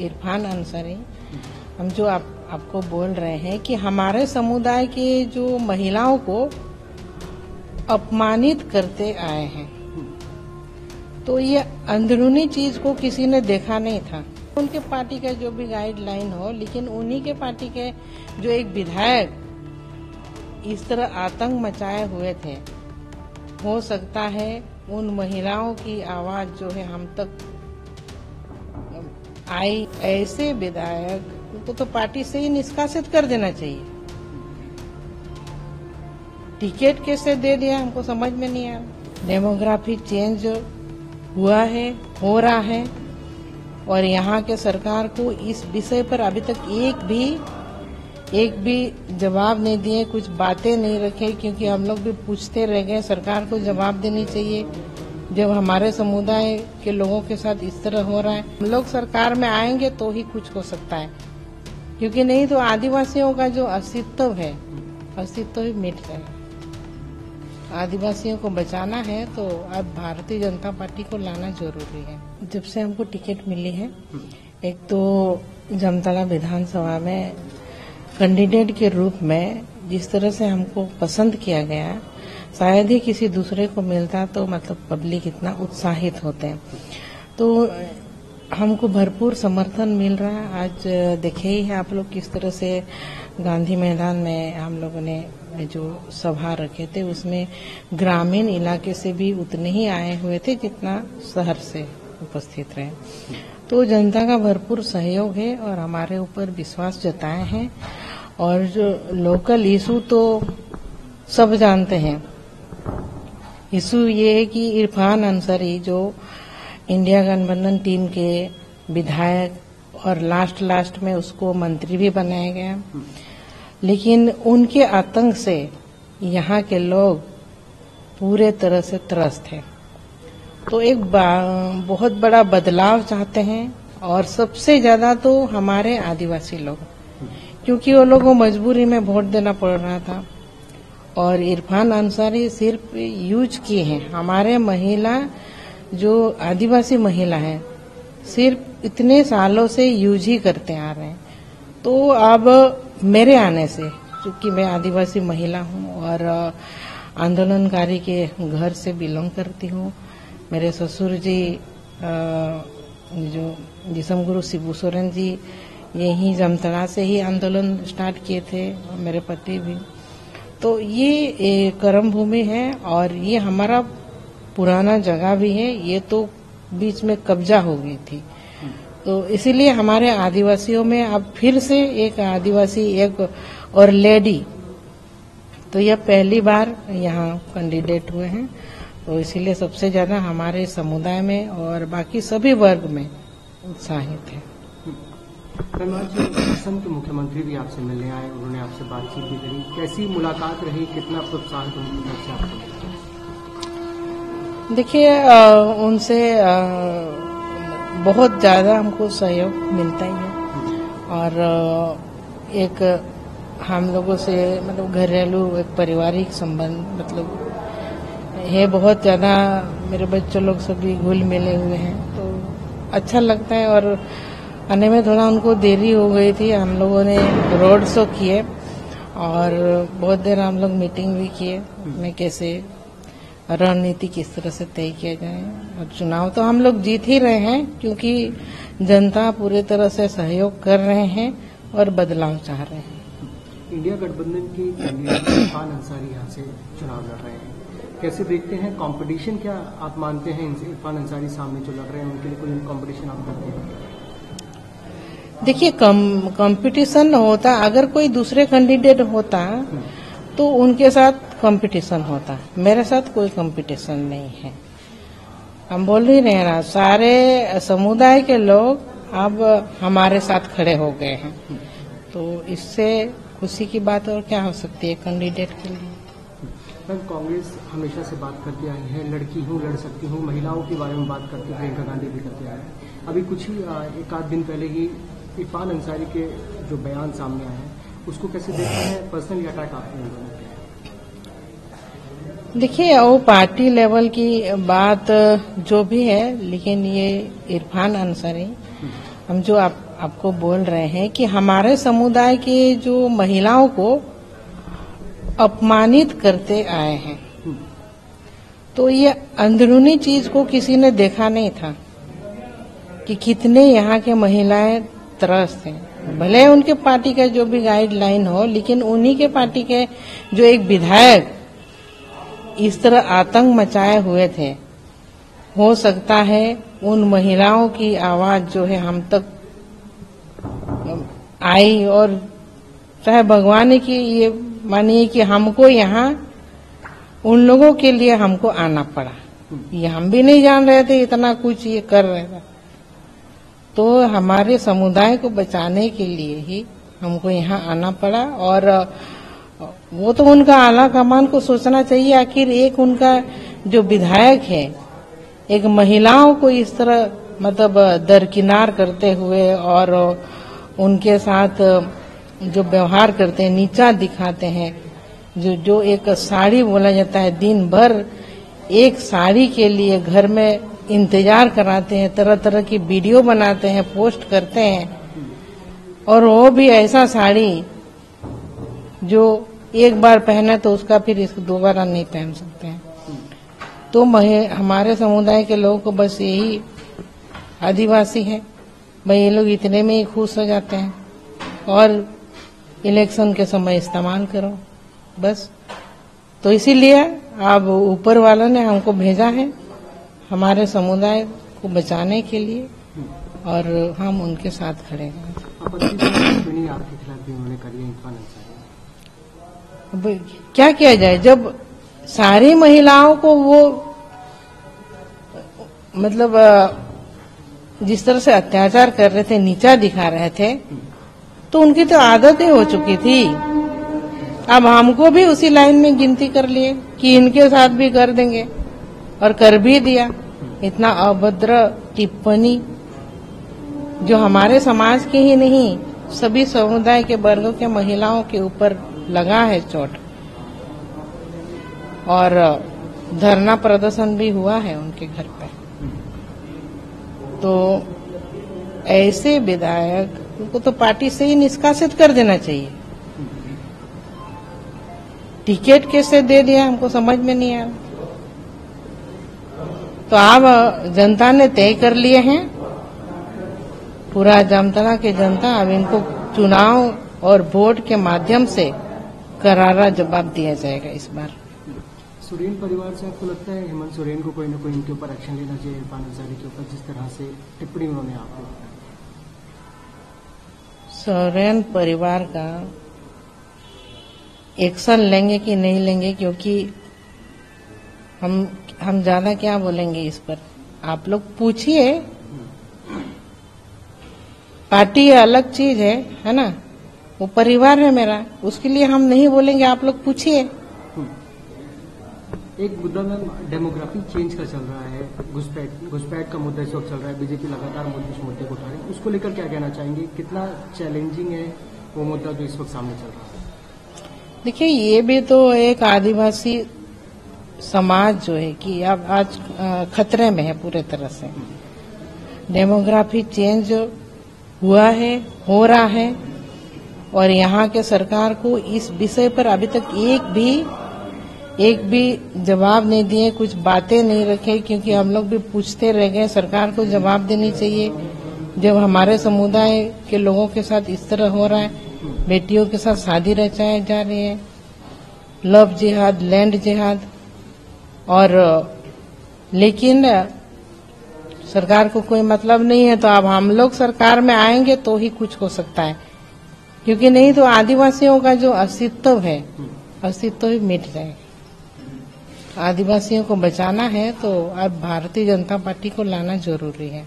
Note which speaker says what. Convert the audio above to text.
Speaker 1: इरफान अंसारी, हम जो आपको बोल रहे हैं कि हमारे समुदाय के जो महिलाओं को अपमानित करते आए हैं, तो ये अंदरूनी चीज को किसी ने देखा नहीं था। उनके पार्टी का जो भी गाइडलाइन हो, लेकिन उन्हीं के पार्टी के जो एक विधायक इस तरह आतंक मचाए हुए थे, हो सकता है उन महिलाओं की आवाज जो है हम तक आई। ऐसे विधायक को तो पार्टी से ही निष्कासित कर देना चाहिए। टिकट कैसे दे दिया हमको समझ में नहीं आया। डेमोग्राफी चेंज हुआ है, हो रहा है, और यहाँ के सरकार को इस विषय पर अभी तक एक भी जवाब नहीं दिए, कुछ बातें नहीं रखे, क्योंकि हम लोग भी पूछते रह गए। सरकार को जवाब देनी चाहिए जब हमारे समुदाय के लोगों के साथ इस तरह हो रहा है। हम लोग सरकार में आएंगे तो ही कुछ हो सकता है, क्योंकि नहीं तो आदिवासियों का जो अस्तित्व है, अस्तित्व ही मिट जाएगा। आदिवासियों को बचाना है तो अब भारतीय जनता पार्टी को लाना जरूरी है। जब से हमको टिकट मिली है, एक तो जामताड़ा विधानसभा में कैंडिडेट के रूप में जिस तरह से हमको पसंद किया गया, शायद ही किसी दूसरे को मिलता तो मतलब पब्लिक इतना उत्साहित होते हैं। तो हमको भरपूर समर्थन मिल रहा है। आज देखे ही है आप लोग किस तरह से गांधी मैदान में हम लोगों ने जो सभा रखे थे, उसमें ग्रामीण इलाके से भी उतने ही आए हुए थे जितना शहर से उपस्थित रहे। तो जनता का भरपूर सहयोग है और हमारे ऊपर विश्वास जताए हैं। और जो लोकल इशू तो सब जानते हैं। इशू ये है कि इरफान अंसारी जो इंडिया गठबंधन टीम के विधायक और लास्ट में उसको मंत्री भी बनाया गया, लेकिन उनके आतंक से यहाँ के लोग पूरे तरह से त्रस्त हैं। तो एक बहुत बड़ा बदलाव चाहते हैं, और सबसे ज्यादा तो हमारे आदिवासी लोग, क्योंकि वो लोगों को मजबूरी में वोट देना पड़ रहा था। और इरफान अंसारी सिर्फ यूज किए हैं। हमारे महिला जो आदिवासी महिला है, सिर्फ इतने सालों से यूज ही करते आ रहे हैं। तो अब मेरे आने से, क्योंकि मैं आदिवासी महिला हूँ और आंदोलनकारी के घर से बिलोंग करती हूँ, मेरे ससुर जी जो जिसम गुरु शिबू सोरेन जी यही जामताड़ा से ही आंदोलन स्टार्ट किए थे, और मेरे पति भी। तो ये कर्म भूमि है और ये हमारा पुराना जगह भी है। ये तो बीच में कब्जा हो गई थी, तो इसीलिए हमारे आदिवासियों में अब फिर से एक आदिवासी एक और लेडी, तो यह पहली बार यहाँ कैंडिडेट हुए हैं। तो इसीलिए सबसे ज्यादा हमारे समुदाय में और बाकी सभी वर्ग में उत्साहित है।
Speaker 2: असम के मुख्यमंत्री भी आपसे मिलने आए, उन्होंने आपसे बातचीत भी करी। कैसी मुलाकात रही, कितना प्रोत्साहन उनकी तरफ से आपको?
Speaker 1: देखिए, उनसे बहुत ज्यादा हमको सहयोग मिलता ही है। और एक हम लोगों से मतलब घरेलू एक पारिवारिक संबंध मतलब है, बहुत ज्यादा मेरे बच्चों लोग सभी घुल मिले हुए हैं, तो अच्छा लगता है। और आने में थोड़ा उनको देरी हो गई थी। हम लोगों ने रोड शो किए और बहुत देर हम लोग मीटिंग भी किए में कैसे रणनीति किस तरह से तय किया जाए। और चुनाव तो हम लोग जीत ही रहे हैं, क्योंकि जनता पूरी तरह से सहयोग कर रहे हैं और बदलाव चाह रहे हैं।
Speaker 2: इंडिया गठबंधन की कैंडिडेट इरफान अंसारी यहाँ से चुनाव लड़ रहे हैं, कैसे देखते हैं? कंपटीशन क्या आप मानते हैं इनसे? इरफान अंसारी सामने जो लड़ रहे हैं उनके लिए कोई कंपटीशन आप करते हैं?
Speaker 1: देखिए, कंपटीशन होता, अगर कोई दूसरे कैंडिडेट होता तो उनके साथ कंपटीशन होता। मेरे साथ कोई कंपटीशन नहीं है। हम बोल ही रहे हैं, सारे समुदाय के लोग अब हमारे साथ खड़े हो गए हैं, तो इससे खुशी की बात और क्या हो सकती है कैंडिडेट के लिए।
Speaker 2: कांग्रेस हमेशा से बात करती आई है, लड़की हूँ, लड़ सकती हूँ, महिलाओं के बारे में बात करती है, प्रियंका गांधी भी करते आए हैं। अभी कुछ ही एक आध दिन पहले ही इरफान अंसारी के जो बयान सामने आए हैं, उसको कैसे देखते हैं? पर्सनली अटैक आपने किया?
Speaker 1: देखिए, वो पार्टी लेवल की बात जो भी है, लेकिन ये इरफान अंसारी, हम जो आपको बोल रहे हैं कि हमारे समुदाय के जो महिलाओं को अपमानित करते आए हैं, तो ये अंदरूनी चीज को किसी ने देखा नहीं था कि कितने यहाँ के महिलाएं त्रस्त हैं। भले उनके पार्टी का जो भी गाइडलाइन हो, लेकिन उन्हीं के पार्टी के जो एक विधायक इस तरह आतंक मचाए हुए थे, हो सकता है उन महिलाओं की आवाज जो है हम तक आई, और चाहे भगवान की ये मानिए कि हमको यहाँ उन लोगों के लिए हमको आना पड़ा। ये हम भी नहीं जान रहे थे इतना कुछ ये कर रहे थे, तो हमारे समुदाय को बचाने के लिए ही हमको यहाँ आना पड़ा। और वो तो उनका आला कमान को सोचना चाहिए, आखिर एक उनका जो विधायक है एक महिलाओं को इस तरह मतलब दरकिनार करते हुए और उनके साथ जो व्यवहार करते हैं, नीचा दिखाते हैं, जो एक साड़ी बोला जाता है, दिन भर एक साड़ी के लिए घर में इंतजार कराते हैं, तरह तरह की वीडियो बनाते हैं, पोस्ट करते हैं, और वो भी ऐसा साड़ी जो एक बार पहने तो उसका फिर इसको दोबारा नहीं पहन सकते हैं। तो हमारे समुदाय के लोगों को बस यही आदिवासी है भाई, ये लोग इतने में ही खुश हो जाते हैं और इलेक्शन के समय इस्तेमाल करो बस। तो इसीलिए अब ऊपर वालों ने हमको भेजा है हमारे समुदाय को बचाने के लिए, और हम उनके साथ खड़े हैं। अब क्या किया जाए, जब सारी महिलाओं को वो मतलब जिस तरह से अत्याचार कर रहे थे, नीचा दिखा रहे थे, तो उनकी तो आदत ही हो चुकी थी। अब हमको भी उसी लाइन में गिनती कर लिए कि इनके साथ भी कर देंगे, और कर भी दिया। इतना अभद्र टिप्पणी जो हमारे समाज के ही नहीं सभी समुदाय के वर्गों के महिलाओं के ऊपर लगा है चोट, और धरना प्रदर्शन भी हुआ है उनके घर पे। तो ऐसे विधायक को तो पार्टी से ही निष्कासित कर देना चाहिए। टिकट कैसे दे दिया हमको समझ में नहीं आया। तो अब जनता ने तय कर लिए हैं, पूरा जामताड़ा के जनता, अब इनको चुनाव और वोट के माध्यम से करारा जवाब दिया जाएगा इस बार।
Speaker 2: सोरेन परिवार से आपको लगता है हेमंत सोरेन को कोई न कोई इनके ऊपर एक्शन लेना चाहिए, इरफान अंसारी के ऊपर, जिस तरह से टिप्पणी उन्होंने आपको?
Speaker 1: सोरेन परिवार का एक्शन लेंगे कि नहीं लेंगे, क्योंकि हम ज्यादा क्या बोलेंगे इस पर, आप लोग पूछिए। पार्टी अलग चीज है ना, वो परिवार है मेरा, उसके लिए हम नहीं बोलेंगे, आप लोग पूछिए।
Speaker 2: एक मुद्दा में डेमोग्राफी चेंज का चल रहा है, घुसपैठ का मुद्दा इस वक्त चल रहा है, बीजेपी लगातार इस मुद्दे को उठा रही है, उसको लेकर क्या कहना चाहेंगे? कितना चैलेंजिंग है वो मुद्दा जो इस वक्त सामने चल रहा है?
Speaker 1: देखिए, ये भी तो एक आदिवासी समाज जो है कि अब आज खतरे में है पूरे तरह से। डेमोग्राफी चेंज हुआ है, हो रहा है, और यहाँ के सरकार को इस विषय पर अभी तक एक भी जवाब नहीं दिए, कुछ बातें नहीं रखे, क्योंकि हम लोग भी पूछते रह गए। सरकार को जवाब देनी चाहिए जब हमारे समुदाय के लोगों के साथ इस तरह हो रहा है, बेटियों के साथ शादी रचाई जा रही है, लव जिहाद, लैंड जिहाद, और लेकिन सरकार को कोई मतलब नहीं है। तो अब हम लोग सरकार में आएंगे तो ही कुछ हो सकता है, क्योंकि नहीं तो आदिवासियों का जो अस्तित्व है, अस्तित्व ही मिट जाएगा। आदिवासियों को बचाना है तो अब भारतीय जनता पार्टी को लाना जरूरी है।